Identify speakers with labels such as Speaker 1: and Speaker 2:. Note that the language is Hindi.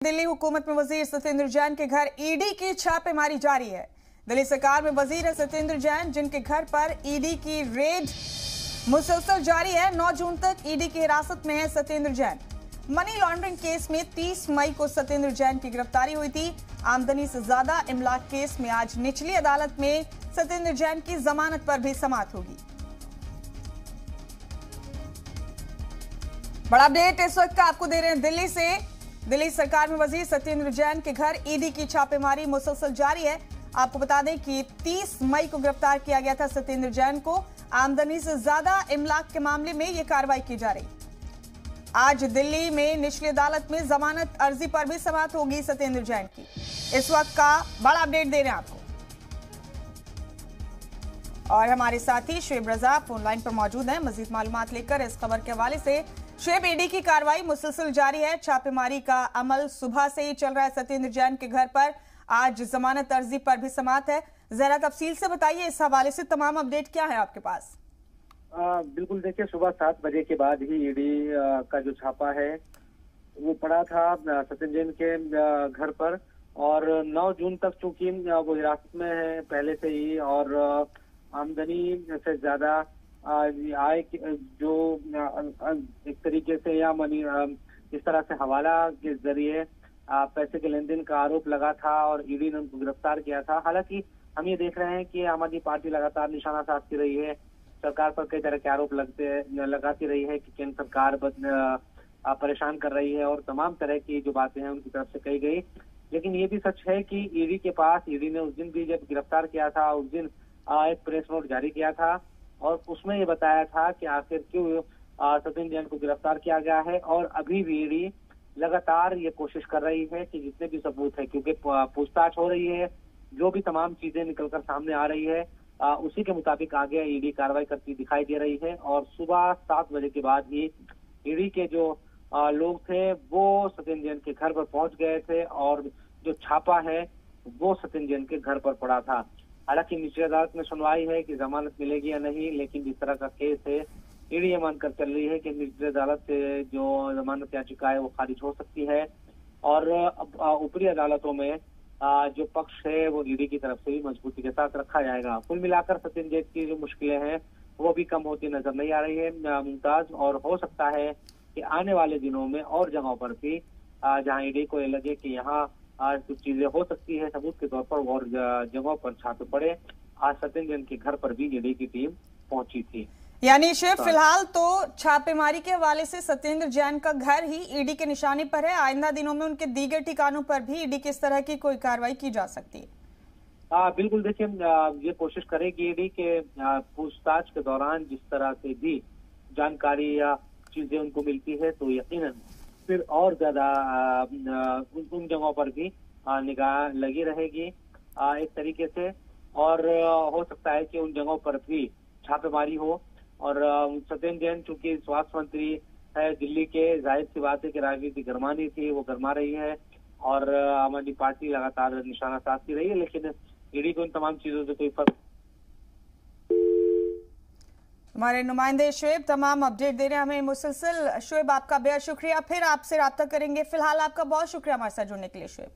Speaker 1: दिल्ली हुकूमत में वजीर सत्येंद्र जैन के घर ईडी की छापेमारी जारी है। दिल्ली सरकार में वजीर है सत्येंद्र जैन, जिनके घर पर ईडी की रेड मुसलसल जारी है। 9 जून तक ईडी की हिरासत में है Satyendra Jain. Money laundering case में 30 मई को सत्येंद्र जैन की गिरफ्तारी हुई थी। आमदनी से ज्यादा इमलाक केस में आज निचली अदालत में सत्येंद्र जैन की जमानत पर भी समाअत होगी। बड़ा अपडेट इस वक्त का आपको दे रहे हैं दिल्ली से। दिल्ली सरकार में वजीर सत्येंद्र जैन के घर ईडी की छापेमारी मुसलसल जारी है। आपको बता दें कि 30 मई को गिरफ्तार किया गया था सत्येंद्र जैन को। आमदनी से ज्यादा इमलाक के मामले में यह कार्रवाई की जा रही। आज दिल्ली में निचली अदालत में जमानत अर्जी पर भी समाअत होगी सत्येंद्र जैन की। इस वक्त का बड़ा अपडेट दे रहे हैं आपको और हमारे साथी शुएब रजा फोन लाइन पर मौजूद हैं मजीद मालूमात लेकर। इस खबर के हवाले से शुएब, ईडी की कार्रवाई मुसलसल जारी है। छापेमारी का अमल सुबह से ही चल रहा है सत्येंद्र जैन के घर पर। आज जमानत अर्जी पर भी समाअत है। जरा तफसील से बताइए, इस हवाले से तमाम अपडेट क्या है आपके पास?
Speaker 2: बिल्कुल, देखिए, सुबह 7 बजे के बाद ही ईडी का जो छापा है वो पड़ा था सत्येंद्र जैन के घर पर। और 9 जून तक चूंकि वो हिरासत में है पहले से ही, और आमदनी से ज्यादा आय जो एक तरीके से या मनी इस तरह से हवाला के जरिए पैसे के लेन देन का आरोप लगा था और ईडी ने उनको गिरफ्तार किया था। हालांकि हम ये देख रहे हैं कि आम आदमी पार्टी लगातार निशाना साधती रही है, सरकार पर कई तरह के आरोप लगाती रही है कि केंद्र सरकार परेशान कर रही है और तमाम तरह की जो बातें हैं उनकी तरफ से कही गई। लेकिन ये भी सच है कि ईडी के पास, ईडी ने उस दिन भी जब गिरफ्तार किया था उस दिन एक प्रेस नोट जारी किया था और उसमें ये बताया था कि आखिर क्यों सत्येंद्र जैन को गिरफ्तार किया गया है। और अभी भी ईडी लगातार ये कोशिश कर रही है कि जितने भी सबूत है, क्योंकि पूछताछ हो रही है, जो भी तमाम चीजें निकलकर सामने आ रही है उसी के मुताबिक आगे ईडी कार्रवाई करती दिखाई दे रही है। और सुबह 7 बजे के बाद ही ईडी के जो लोग थे वो सत्येंद्र जैन के घर पर पहुंच गए थे और जो छापा है वो सत्येंद्र जैन के घर पर पड़ा था। हालांकि निचली अदालत में सुनवाई है कि जमानत मिलेगी या नहीं, लेकिन जिस तरह का केस है ईडी ये मानकर चल रही है कि निचली अदालत से जो जमानत याचिका है वो खारिज हो सकती है और ऊपरी अदालतों में जो पक्ष है वो ईडी की तरफ से भी मजबूती के साथ रखा जाएगा। कुल मिलाकर सत्येंद्र जैन की जो मुश्किलें हैं वो भी कम होती नजर नहीं आ रही है मुमताज, और हो सकता है कि आने वाले दिनों में और जगहों पर भी जहां ईडी को ये लगे कि यहाँ कुछ चीजें हो सकती है सबूत के तौर पर और जगहों पर छापे पड़े। आज सत्येंद्र जैन के घर पर भी ईडी की टीम पहुंची थी।
Speaker 1: यानी शुएब, फिलहाल तो छापेमारी के हवाले से सत्येंद्र जैन का घर ही ईडी के निशाने पर है। आइंदा दिनों में उनके दीगर ठिकानों पर भी ईडी किस तरह की कोई कार्रवाई की जा सकती है?
Speaker 2: बिल्कुल, देखिए, ये कोशिश करेगी ईडी के पूछताछ के दौरान जिस तरह से भी जानकारी या चीजें उनको मिलती है तो यकीनन फिर और ज्यादा उन जगहों पर भी निगाह लगी रहेगी एक तरीके से, और हो सकता है कि उन जगहों पर भी छापेमारी हो। और सत्येंद्र जैन चूंकि स्वास्थ्य मंत्री है दिल्ली के, जाहिर सी बात है कि राजनीति गरमानी थी, वो गरमा रही है और आम आदमी पार्टी लगातार निशाना साधती रही है, लेकिन ईडी को उन तमाम चीजों से कोई फर्क।
Speaker 1: हमारे नुमाइंदे शुएब तमाम अपडेट दे रहे हैं हमें मुसलसल। शुएब, आपका बेहद शुक्रिया। फिर आपसे राब्ता करेंगे। फिलहाल आपका बहुत शुक्रिया हमारे साथ जुड़ने के लिए शुएब।